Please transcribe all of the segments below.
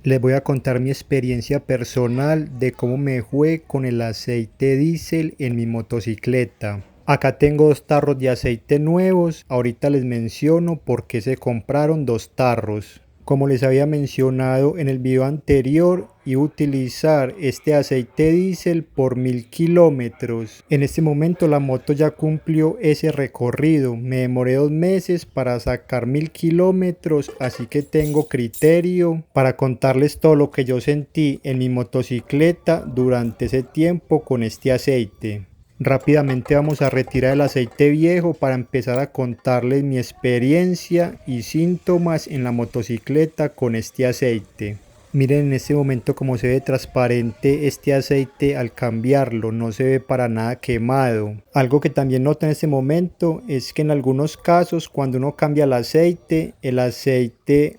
Les voy a contar mi experiencia personal de cómo me fue con el aceite diésel en mi motocicleta. Acá tengo dos tarros de aceite nuevos, ahorita les menciono por qué se compraron dos tarros. Como les había mencionado en el video anterior, iba a utilizar este aceite diésel por 1000 kilómetros. En este momento la moto ya cumplió ese recorrido. Me demoré 2 meses para sacar 1000 kilómetros, así que tengo criterio para contarles todo lo que yo sentí en mi motocicleta durante ese tiempo con este aceite. Rápidamente vamos a retirar el aceite viejo para empezar a contarles mi experiencia y síntomas en la motocicleta con este aceite. Miren en este momento cómo se ve transparente este aceite al cambiarlo, no se ve para nada quemado. Algo que también noto en este momento es que en algunos casos cuando uno cambia el aceite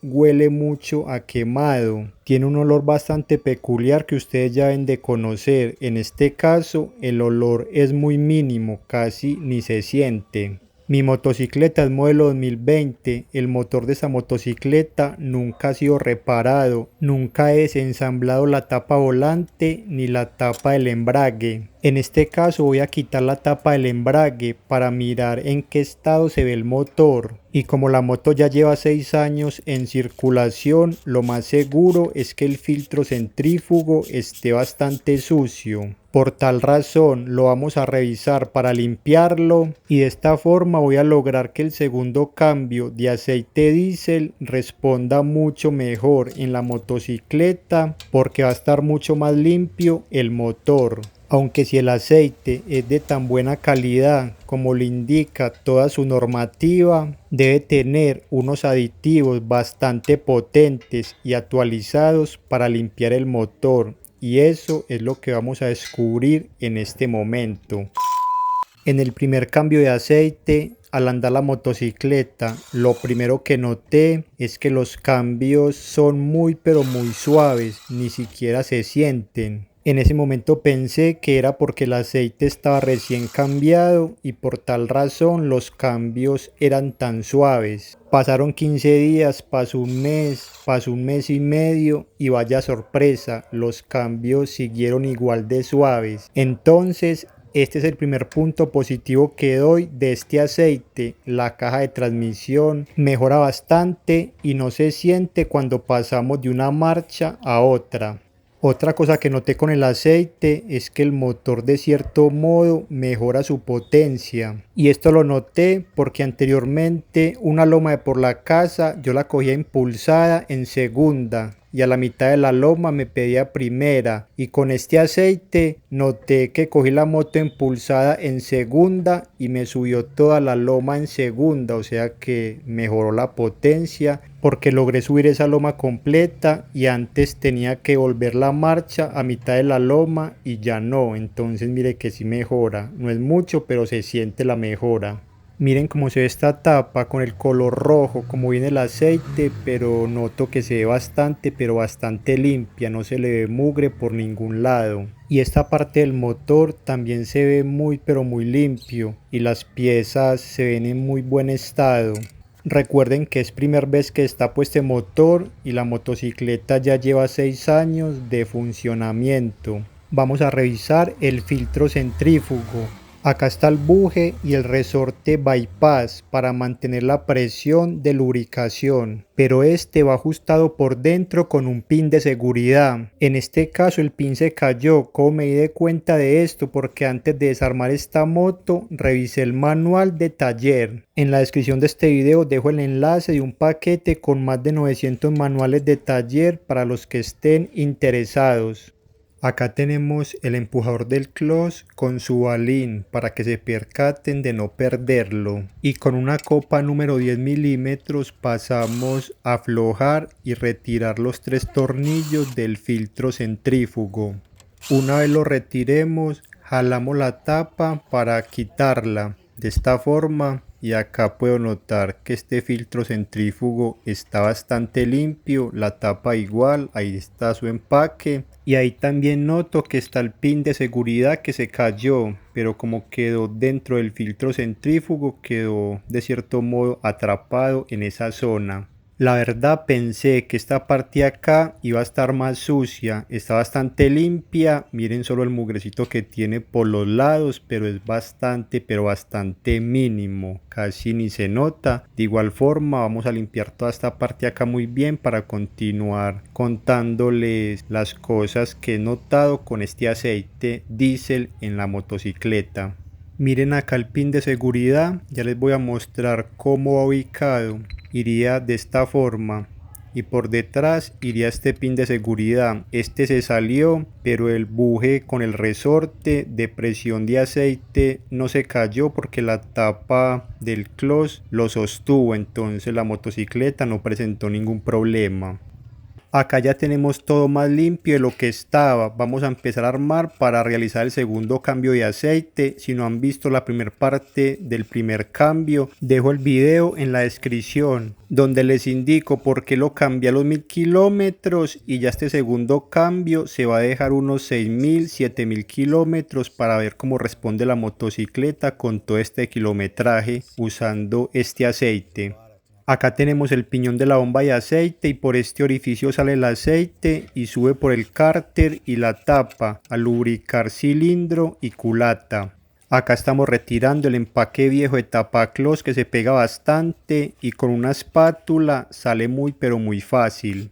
huele mucho a quemado. Tiene un olor bastante peculiar que ustedes ya deben de conocer. En este caso el olor es muy mínimo, casi ni se siente. Mi motocicleta es modelo 2020, el motor de esa motocicleta nunca ha sido reparado, nunca he desensamblado la tapa volante ni la tapa del embrague. En este caso voy a quitar la tapa del embrague para mirar en qué estado se ve el motor. Y como la moto ya lleva 6 años en circulación, lo más seguro es que el filtro centrífugo esté bastante sucio. Por tal razón lo vamos a revisar para limpiarlo y de esta forma voy a lograr que el segundo cambio de aceite diésel responda mucho mejor en la motocicleta porque va a estar mucho más limpio el motor. Aunque si el aceite es de tan buena calidad como le indica toda su normativa, debe tener unos aditivos bastante potentes y actualizados para limpiar el motor. Y eso es lo que vamos a descubrir en este momento. En el primer cambio de aceite, al andar la motocicleta, lo primero que noté es que los cambios son muy pero muy suaves, ni siquiera se sienten. En ese momento pensé que era porque el aceite estaba recién cambiado y por tal razón los cambios eran tan suaves. Pasaron 15 días, pasó un mes y medio y vaya sorpresa, los cambios siguieron igual de suaves. Entonces, este es el primer punto positivo que doy de este aceite. La caja de transmisión mejora bastante y no se siente cuando pasamos de una marcha a otra. Otra cosa que noté con el aceite es que el motor de cierto modo mejora su potencia. Y esto lo noté porque anteriormente una loma de por la casa yo la cogía impulsada en segunda y a la mitad de la loma me pedía primera, y con este aceite noté que cogí la moto impulsada en segunda y me subió toda la loma en segunda, o sea que mejoró la potencia porque logré subir esa loma completa y antes tenía que volver la marcha a mitad de la loma y ya no. Entonces mire que sí mejora, no es mucho pero se siente la mejora. Miren cómo se ve esta tapa con el color rojo, como viene el aceite, pero noto que se ve bastante, pero bastante limpia, no se le ve mugre por ningún lado. Y esta parte del motor también se ve muy, pero muy limpio, y las piezas se ven en muy buen estado. Recuerden que es primera vez que está puesto este motor y la motocicleta ya lleva 6 años de funcionamiento. Vamos a revisar el filtro centrífugo. Acá está el buje y el resorte bypass para mantener la presión de lubricación, pero este va ajustado por dentro con un pin de seguridad. En este caso el pin se cayó. ¿Cómo me di cuenta de esto? Porque antes de desarmar esta moto revisé el manual de taller. En la descripción de este video dejo el enlace de un paquete con más de 900 manuales de taller para los que estén interesados. Acá tenemos el empujador del clutch con su balín para que se percaten de no perderlo. Y con una copa número 10 milímetros pasamos a aflojar y retirar los 3 tornillos del filtro centrífugo. Una vez lo retiremos, jalamos la tapa para quitarla. De esta forma, y acá puedo notar que este filtro centrífugo está bastante limpio, la tapa igual, ahí está su empaque. Y ahí también noto que está el pin de seguridad que se cayó, pero como quedó dentro del filtro centrífugo, quedó de cierto modo atrapado en esa zona. La verdad pensé que esta parte acá iba a estar más sucia, está bastante limpia, miren solo el mugrecito que tiene por los lados, pero es bastante, pero bastante mínimo, casi ni se nota. De igual forma vamos a limpiar toda esta parte acá muy bien para continuar contándoles las cosas que he notado con este aceite diésel en la motocicleta. Miren acá el pin de seguridad, ya les voy a mostrar cómo va ubicado. Iría de esta forma y por detrás iría este pin de seguridad. Este se salió, pero el buje con el resorte de presión de aceite no se cayó porque la tapa del close lo sostuvo, entonces la motocicleta no presentó ningún problema. Acá ya tenemos todo más limpio de lo que estaba. Vamos a empezar a armar para realizar el segundo cambio de aceite. Si no han visto la primera parte del primer cambio, dejo el video en la descripción donde les indico por qué lo cambié a los 1000 kilómetros y ya este segundo cambio se va a dejar unos 6000, 7000 kilómetros para ver cómo responde la motocicleta con todo este kilometraje usando este aceite. Acá tenemos el piñón de la bomba de aceite y por este orificio sale el aceite y sube por el cárter y la tapa al lubricar cilindro y culata. Acá estamos retirando el empaque viejo de tapaclos que se pega bastante y con una espátula sale muy pero muy fácil.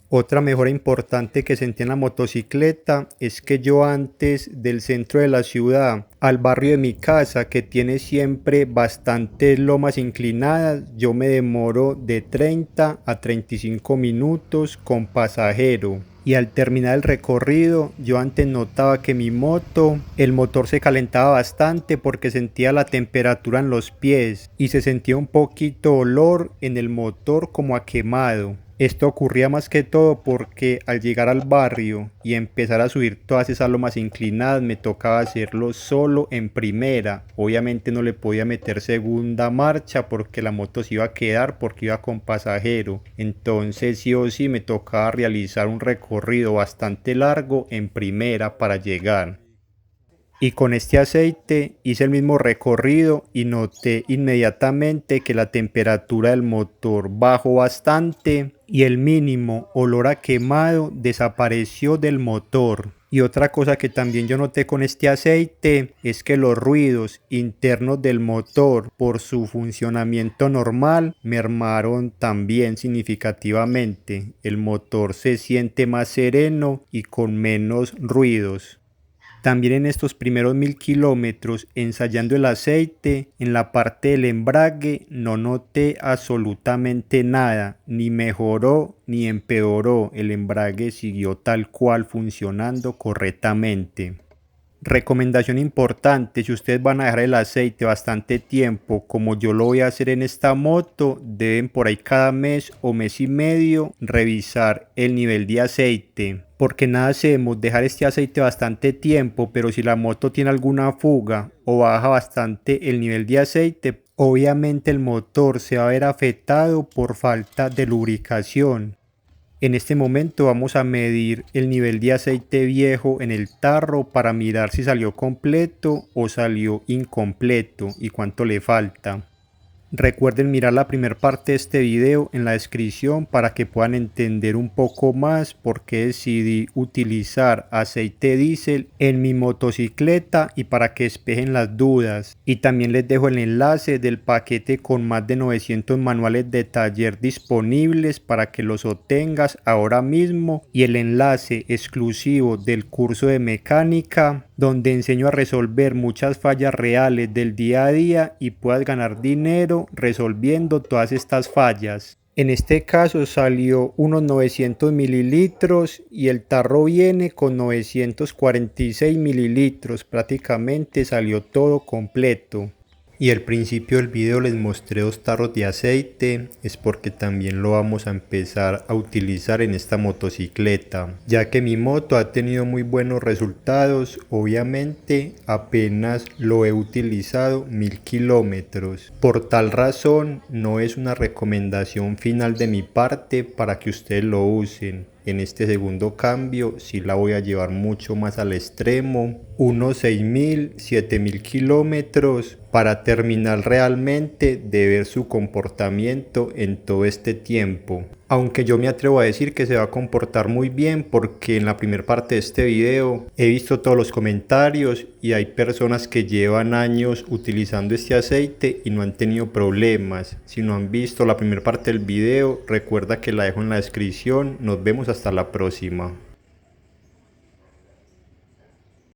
Otra mejora importante que sentí en la motocicleta es que yo antes del centro de la ciudad al barrio de mi casa, que tiene siempre bastantes lomas inclinadas, yo me demoro de 30 a 35 minutos con pasajero. Y al terminar el recorrido, yo antes notaba que mi moto, el motor se calentaba bastante porque sentía la temperatura en los pies y se sentía un poquito olor en el motor como a quemado. Esto ocurría más que todo porque al llegar al barrio y empezar a subir todas esas lomas inclinadas me tocaba hacerlo solo en primera. Obviamente no le podía meter segunda marcha porque la moto se iba a quedar porque iba con pasajero. Entonces sí o sí me tocaba realizar un recorrido bastante largo en primera para llegar. Y con este aceite hice el mismo recorrido y noté inmediatamente que la temperatura del motor bajó bastante y el mínimo olor a quemado desapareció del motor. Y otra cosa que también yo noté con este aceite es que los ruidos internos del motor por su funcionamiento normal mermaron también significativamente. El motor se siente más sereno y con menos ruidos. También en estos primeros 1000 kilómetros ensayando el aceite, en la parte del embrague no noté absolutamente nada, ni mejoró ni empeoró, el embrague siguió tal cual funcionando correctamente. Recomendación importante: si ustedes van a dejar el aceite bastante tiempo como yo lo voy a hacer en esta moto, deben por ahí cada mes o mes y medio revisar el nivel de aceite, porque nada hacemos dejar este aceite bastante tiempo, pero si la moto tiene alguna fuga o baja bastante el nivel de aceite, obviamente el motor se va a ver afectado por falta de lubricación. En este momento vamos a medir el nivel de aceite viejo en el tarro para mirar si salió completo o salió incompleto y cuánto le falta. Recuerden mirar la primera parte de este video en la descripción para que puedan entender un poco más por qué decidí utilizar aceite diésel en mi motocicleta y para que despejen las dudas. Y también les dejo el enlace del paquete con más de 900 manuales de taller disponibles para que los obtengas ahora mismo y el enlace exclusivo del curso de mecánica donde enseño a resolver muchas fallas reales del día a día y puedas ganar dinero resolviendo todas estas fallas. En este caso salió unos 900 mililitros y el tarro viene con 946 mililitros, prácticamente salió todo completo. Y al principio del video les mostré 2 tarros de aceite, es porque también lo vamos a empezar a utilizar en esta motocicleta, ya que mi moto ha tenido muy buenos resultados. Obviamente apenas lo he utilizado 1000 kilómetros, por tal razón no es una recomendación final de mi parte para que ustedes lo usen. en este segundo cambio sí la voy a llevar mucho más al extremo, unos 6.000, 7.000 kilómetros, para terminar realmente de ver su comportamiento en todo este tiempo. Aunque yo me atrevo a decir que se va a comportar muy bien, porque en la primera parte de este video he visto todos los comentarios y hay personas que llevan años utilizando este aceite y no han tenido problemas. Si no han visto la primera parte del video, recuerda que la dejo en la descripción. Nos vemos hasta la próxima.